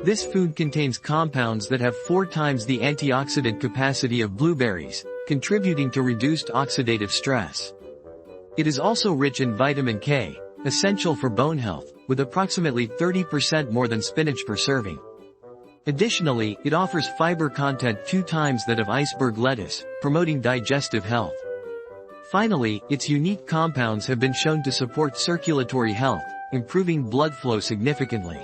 This food contains compounds that have 4 times the antioxidant capacity of blueberries, contributing to reduced oxidative stress. It is also rich in vitamin K, essential for bone health, with approximately 30% more than spinach per serving. Additionally, it offers fiber content 2 times that of iceberg lettuce, promoting digestive health. Finally, its unique compounds have been shown to support circulatory health, improving blood flow significantly.